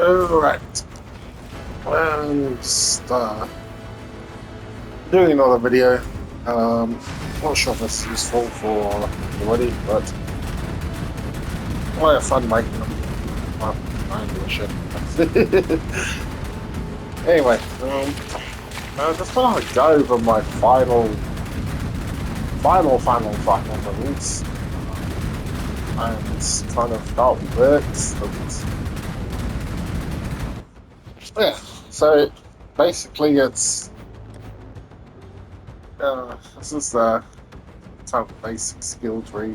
Alright, and doing another video. Not sure if it's useful for everybody, but I have fun making them. Well, I don't give a shit. Anyway, I just want to go over my final moves, and kind of how it works. Yeah, so basically it's this is the kind of basic skill tree.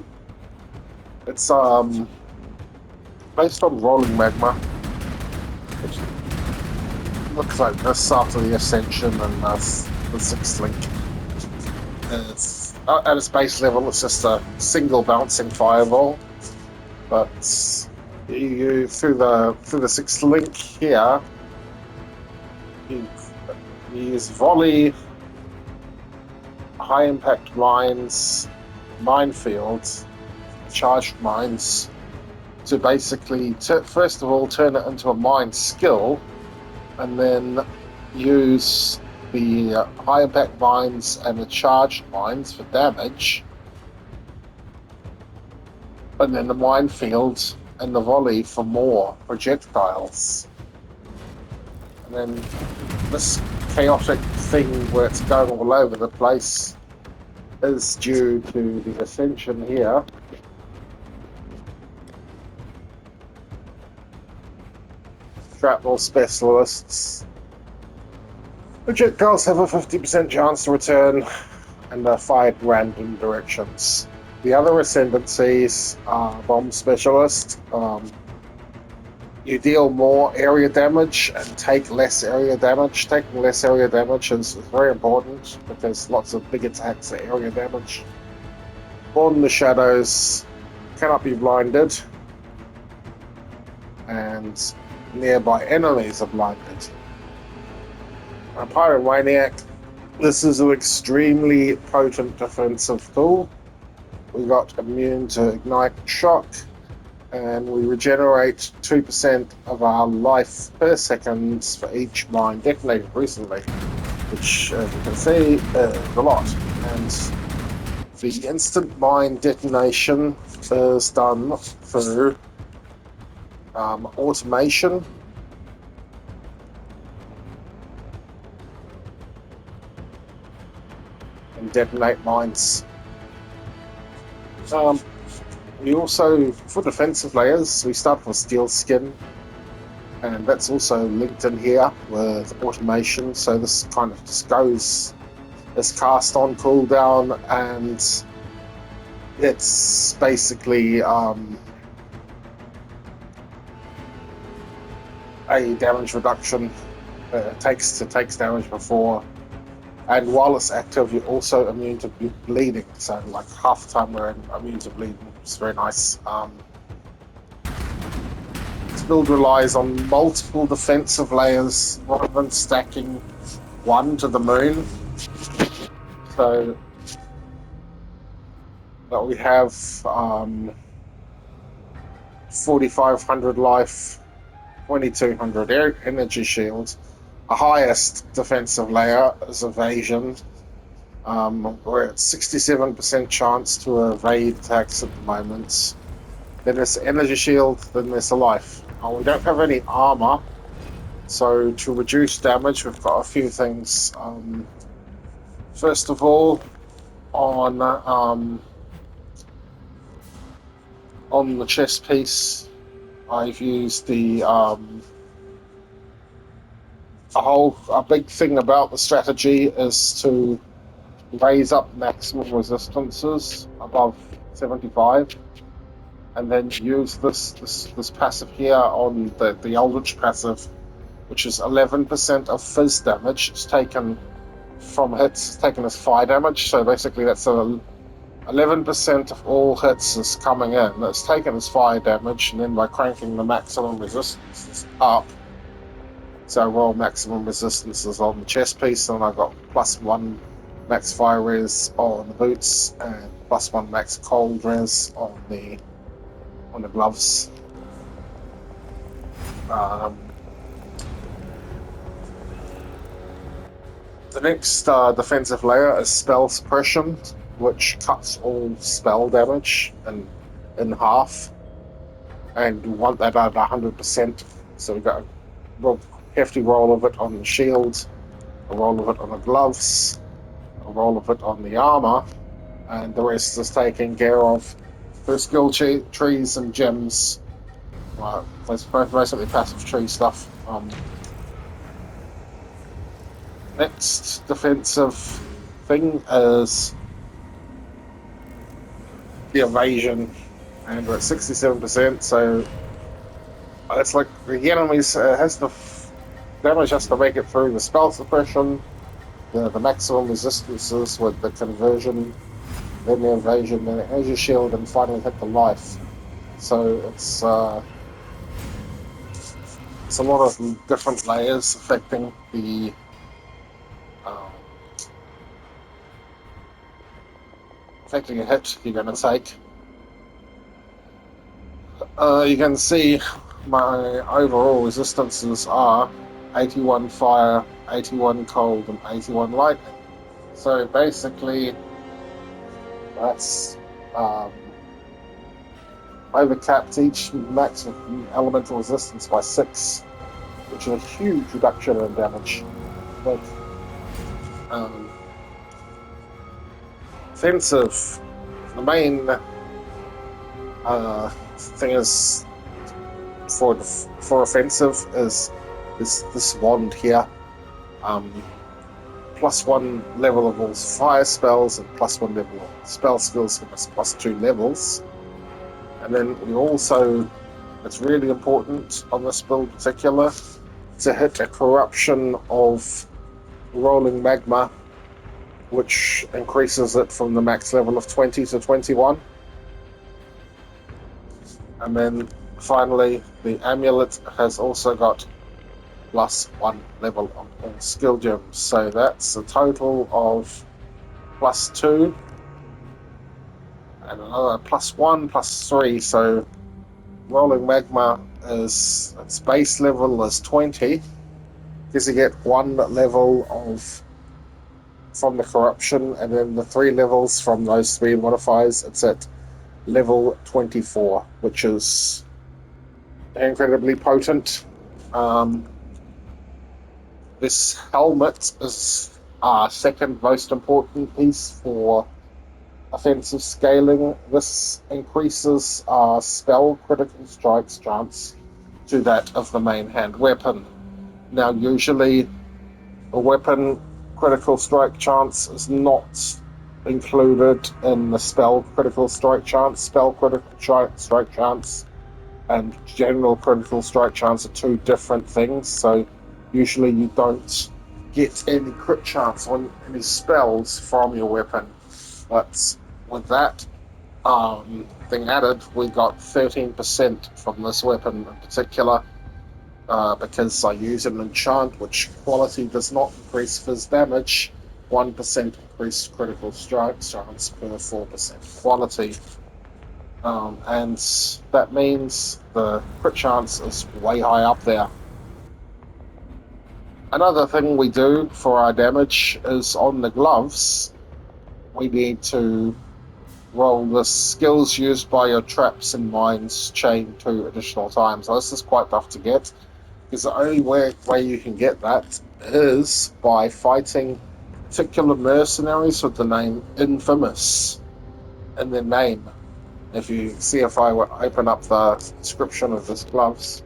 It's based on rolling magma, which looks like this after the ascension and the sixth link. And it's at its base level, it's just a single bouncing fireball, but you through the sixth link here, you use volley, high impact mines, minefields, charged mines to basically first of all turn it into a mine skill, and then use the high impact mines and the charged mines for damage, and then the minefield and the volley for more projectiles. And then this chaotic thing where it's going all over the place is due to the ascension here. Shrapnel specialists. Projectiles have a 50% chance to return and are fired in random directions. The other ascendancies are bomb specialist. You deal more area damage and take less area damage. Taking less area damage is very important because lots of big attacks are area damage. Born in the Shadows cannot be blinded, and nearby enemies are blinded. A Pyromaniac, this is an extremely potent defensive tool. We got immune to Ignite Shock, and we regenerate 2% of our life per second for each mine detonated recently, which, as you can see, is a lot. And the instant mine detonation is done through automation. And detonate mines. We also, for defensive layers, we start with Steel Skin, and that's also linked in here with automation. So this kind of just goes as cast on cooldown, and it's basically a damage reduction. Takes damage before. And while it's active, you're also immune to bleeding. So, like, half the time we're immune to bleeding. It's very nice. This build relies on multiple defensive layers rather than stacking one to the moon. So that we have 4,500 life, 2,200 energy shields. The highest defensive layer is evasion. We're at 67% chance to evade attacks at the moment. Then there's energy shield, then there's a life. We don't have any armor, so to reduce damage, we've got a few things. First of all, on the chest piece, I've used a big thing about the strategy is to raise up maximum resistances above 75, and then use this passive here on the Eldritch passive, which is 11% of fizz damage. It's taken from hits, it's taken as fire damage. So basically, that's 11% of all hits is coming in. That's taken as fire damage, and then by cranking the maximum resistance up. So roll maximum resistances on the chest piece, and I've got +1 max fire res on the boots and +1 max cold res on the gloves. The next defensive layer is spell suppression, which cuts all spell damage in half, and you want that at 100%. So we got a real hefty roll of it on the shield, a roll of it on the gloves, a roll of it on the armor, and the rest is taken care of through skill trees and gems. That's basically passive tree stuff. Next defensive thing is the evasion, and we're at 67%, so it's like the enemies has the damage has to make it through the spell suppression, the maximum resistances with the conversion, then the evasion, then it has your shield, and finally hit the life. So it's a lot of different layers affecting the affecting a hit you're going to take. You can see my overall resistances are 81 fire, 81 cold, and 81 lightning. So basically, that's overcapped each max elemental resistance by 6, which is a huge reduction in damage. But offensive, the main thing is for offensive is this wand here. +1 level of all fire spells and +1 level of spell skills give us +2 levels. And then we also, it's really important on this build in particular, to hit a corruption of rolling magma, which increases it from the max level of 20 to 21. And then finally, the amulet has also got +1 level on all skill gems. So that's a total of +2 and another +1, +3. So rolling magma is its base level is 20. Because you get 1 level of from the corruption, and then the 3 levels from those 3 modifiers, it's at level 24, which is incredibly potent. This helmet is our second most important piece for offensive scaling. This increases our spell critical strikes chance to that of the main hand weapon. Now, usually a weapon critical strike chance is not included in the spell critical strike chance. Spell critical strike chance and general critical strike chance are 2 different things, so usually you don't get any crit chance on any spells from your weapon. But with that thing added, we got 13% from this weapon in particular, because I use an enchant which quality does not increase fizz damage, 1% increased critical strike chance per 4% quality. And that means the crit chance is way high up there. Another thing we do for our damage is on the gloves, we need to roll the skills used by your traps and mines chain 2 additional times. So this is quite tough to get, because the only way you can get that is by fighting particular mercenaries with the name Infamous in their name. If you see, if I open up the description of this gloves,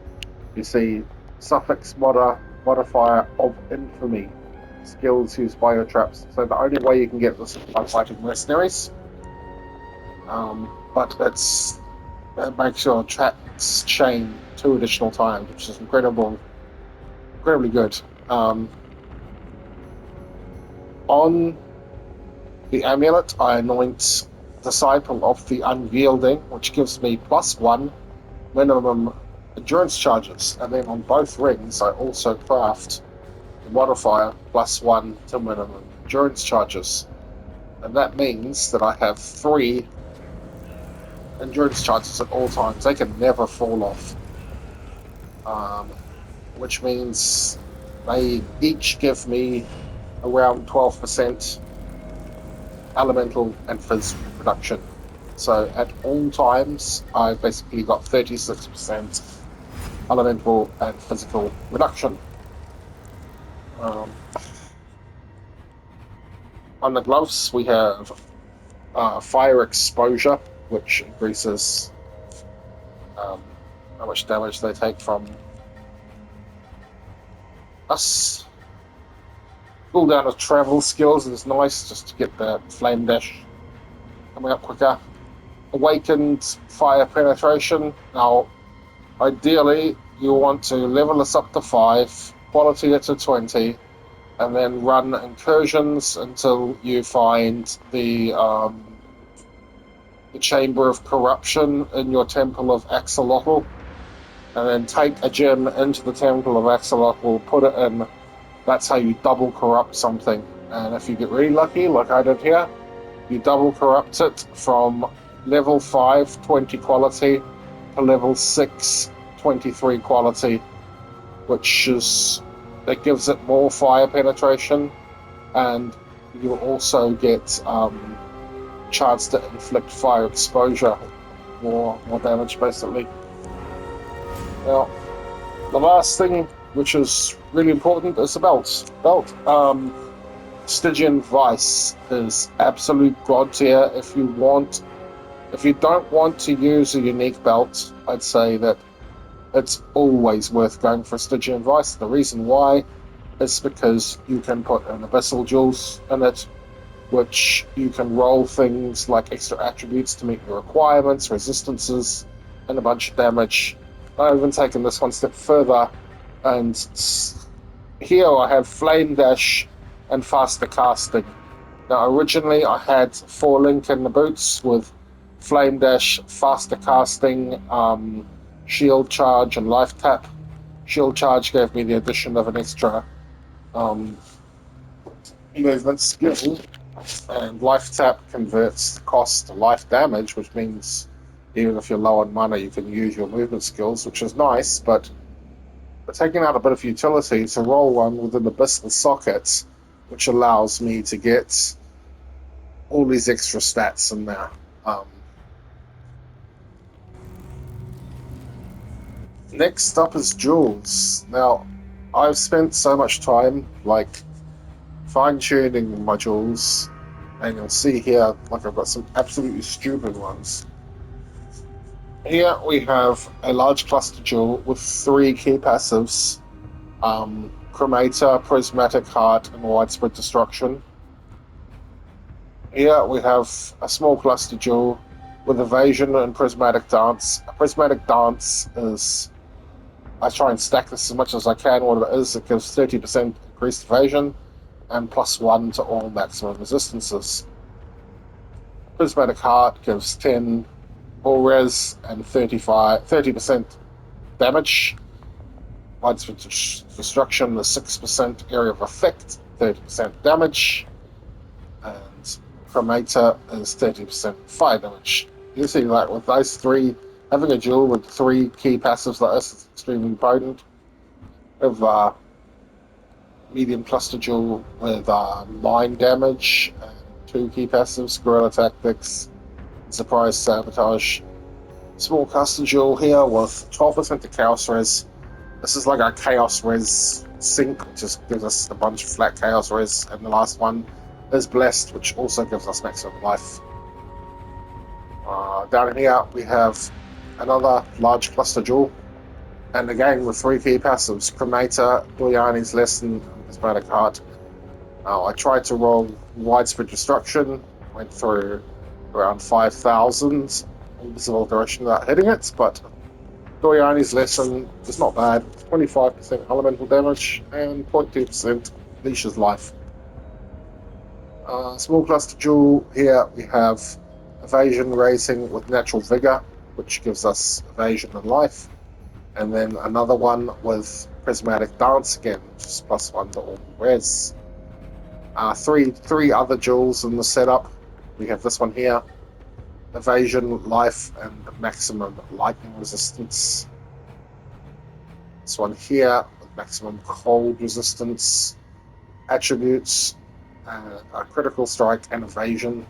you see suffix modifier of infamy, skills used by your traps. So the only way you can get this is by fighting mercenaries. But it makes your traps chain 2 additional times, which is incredibly good. On the amulet, I anoint Disciple of the Unyielding, which gives me +1 minimum endurance charges, and then on both rings I also craft the modifier +1 to minimum endurance charges, and that means that I have 3 endurance charges at all times. They can never fall off, which means they each give me around 12% elemental and phys reduction. So at all times, I've basically got 36% elemental and physical reduction. On the gloves, we have fire exposure, which increases how much damage they take from us. Cooldown of travel skills is nice, just to get the flame dash coming up quicker. Awakened fire penetration. Now, ideally, you want to level this up to 5, quality it to 20, and then run incursions until you find the Chamber of Corruption in your Temple of Axolotl, and then take a gem into the Temple of Axolotl, put it in. That's how you double corrupt something. And if you get really lucky, like I did here, you double corrupt it from level 5, 20 quality, to level 6, 23 quality, which is, that gives it more fire penetration, and you also get chance to inflict fire exposure, more damage basically. Now, the last thing, which is really important, is the belt. Stygian Vice is absolute god tier. If you don't want to use a unique belt, I'd say that it's always worth going for Stygian Vice. The reason why is because you can put an Abyssal Jewels in it, which you can roll things like extra attributes to meet your requirements, resistances, and a bunch of damage. I've even taken this one step further, and here I have Flame Dash and faster casting. Now, originally I had 4 Link in the boots with Flame Dash, faster casting, shield charge, and life tap. Shield charge gave me the addition of an extra movement skill, and life tap converts the cost to life damage, which means even if you're low on mana, you can use your movement skills, which is nice, but taking out a bit of utility to roll one with an Abyssal Socket, which allows me to get all these extra stats in there. Next up is jewels. Now, I've spent so much time fine-tuning my jewels, and you'll see here, I've got some absolutely stupid ones. Here we have a large cluster jewel with 3 key passives: Cremator, Prismatic Heart, and Widespread Destruction. Here we have a small cluster jewel with Evasion and Prismatic Dance. Prismatic Dance is, I try and stack this as much as I can. What it is, it gives 30% increased evasion and +1 to all maximum resistances. Prismatic Heart gives 10 full res and 30% damage. Widespread Destruction is 6% area of effect, 30% damage. And Cremator is 30% fire damage. You see, like, with those 3, having a duel with 3 key passives like this is extremely potent. With medium cluster duel with mine damage and 2 key passives: Guerrilla Tactics, Surprise Sabotage. Small cluster duel here with 12% to Chaos Res. This is like a Chaos Res sink, which just gives us a bunch of flat Chaos Res, and the last one is Blessed, which also gives us maximum life. Down in here we have another large cluster jewel, and again with 3 key passives: Cremator, Doyani's Lesson, and Prismatic Heart. I tried to roll Widespread Destruction, went through around 5,000 in visible direction without hitting it, but Doyani's Lesson is not bad. 25% elemental damage and 0.2% Leash's life. Small cluster jewel, here we have Evasion Racing with Natural Vigor, which gives us evasion and life. And then another one with Prismatic Dance again, which is +1 to all res. Three other jewels in the setup. We have this one here: Evasion, Life, and maximum lightning resistance. This one here with maximum cold resistance. attributes, a critical strike and evasion.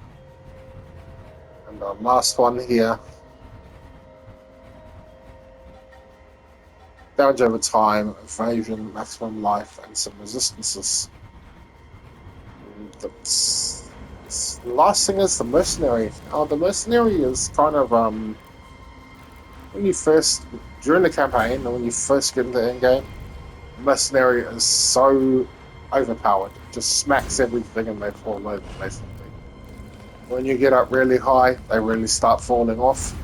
And the last one here, damage over time, evasion, maximum life, and some resistances. The last thing is the mercenary. The mercenary is kind of when you first during the campaign and when you first get into the endgame, the mercenary is so overpowered. It just smacks everything and they fall over basically. When you get up really high, they really start falling off,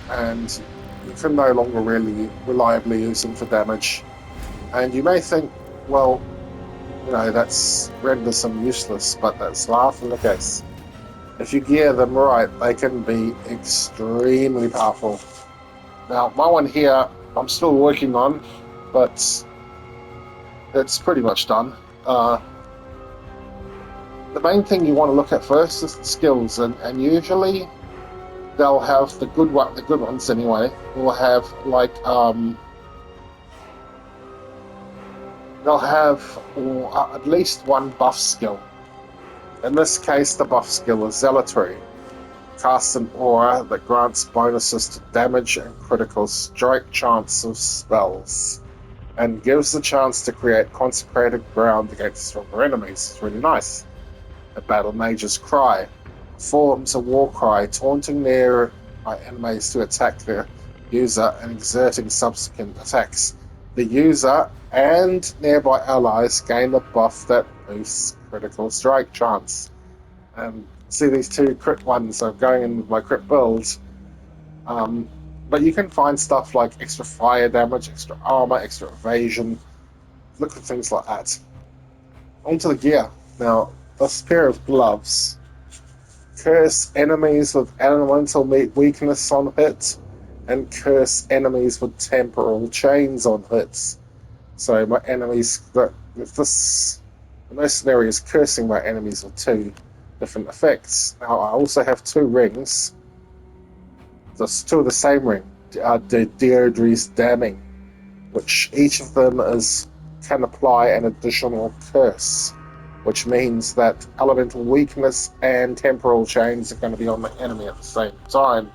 and you can no longer really reliably use them for damage. And you may think, well, that's renders them useless, but that's far from the case. If you gear them right, they can be extremely powerful. Now, my one here, I'm still working on, but it's pretty much done. The main thing you want to look at first is the skills, and usually they'll have the good ones anyway. Will have like they'll have at least one buff skill. In this case, the buff skill is Zealotry. Casts an aura that grants bonuses to damage and critical strike chance of spells, and gives the chance to create consecrated ground against stronger enemies. It's really nice. The Battle Mage's Cry forms a war cry, taunting near enemies to attack the user and exerting subsequent attacks. The user and nearby allies gain a buff that boosts critical strike chance. See these two crit ones are going in with my crit build. But you can find stuff like extra fire damage, extra armor, extra evasion. Look at things like that. Onto the gear. Now, this pair of gloves curse enemies with elemental weakness on hit, and curse enemies with temporal chains on hits. So my enemies, the mercenary is cursing my enemies with two different effects. Now I also have two rings. There's two of the same ring, Deirdre's Damning, which each of them can apply an additional curse, which means that elemental weakness and temporal chains are going to be on the enemy at the same time.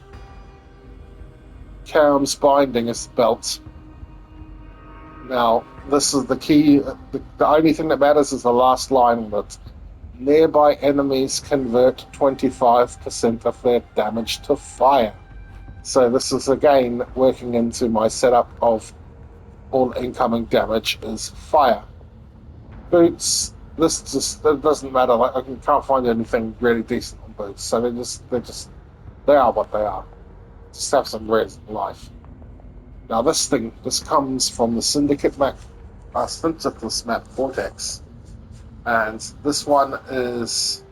Karam's Binding is the belt. Now, this is the key. The only thing that matters is the last line of it. Nearby enemies convert 25% of their damage to fire. So this is again working into my setup of all incoming damage is fire. Boots. It doesn't matter. I can't find anything really decent on boots. So they are what they are. Just have some res in life. Now this comes from the Syndicate map, Synthesis map Vortex, and this one is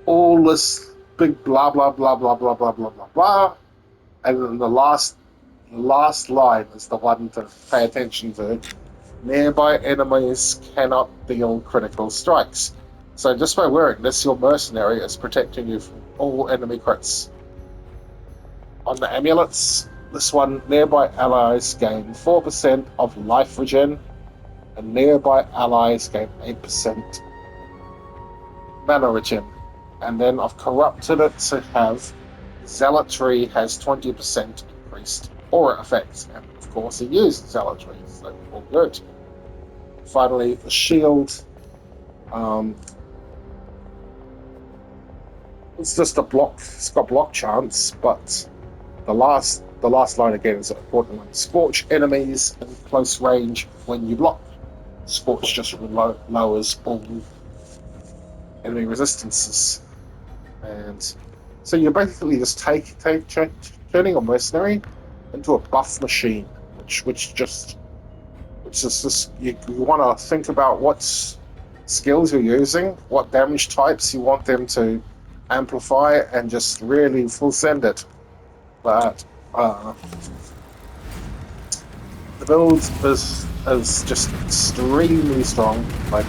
all this big blah blah blah blah blah blah blah blah blah, and then the last line is the one to pay attention to. Nearby enemies cannot deal critical strikes. So just by wearing this, your mercenary is protecting you from all enemy crits. On the amulets, this one, nearby allies gain 4% of life regen, and nearby allies gain 8% mana regen. And then I've corrupted it to have Zealotry has 20% increased aura effects, and of course it used Zealotry, so all good. Finally, the shield. It's just a block. It's got block chance, but the last line again is an important one. Scorch enemies in close range when you block. Scorch just lowers all enemy resistances, and so you're basically just turning a mercenary into a buff machine, which just you want to think about what skills you're using, what damage types you want them to amplify, and just really full send it. But the build is just extremely strong. Like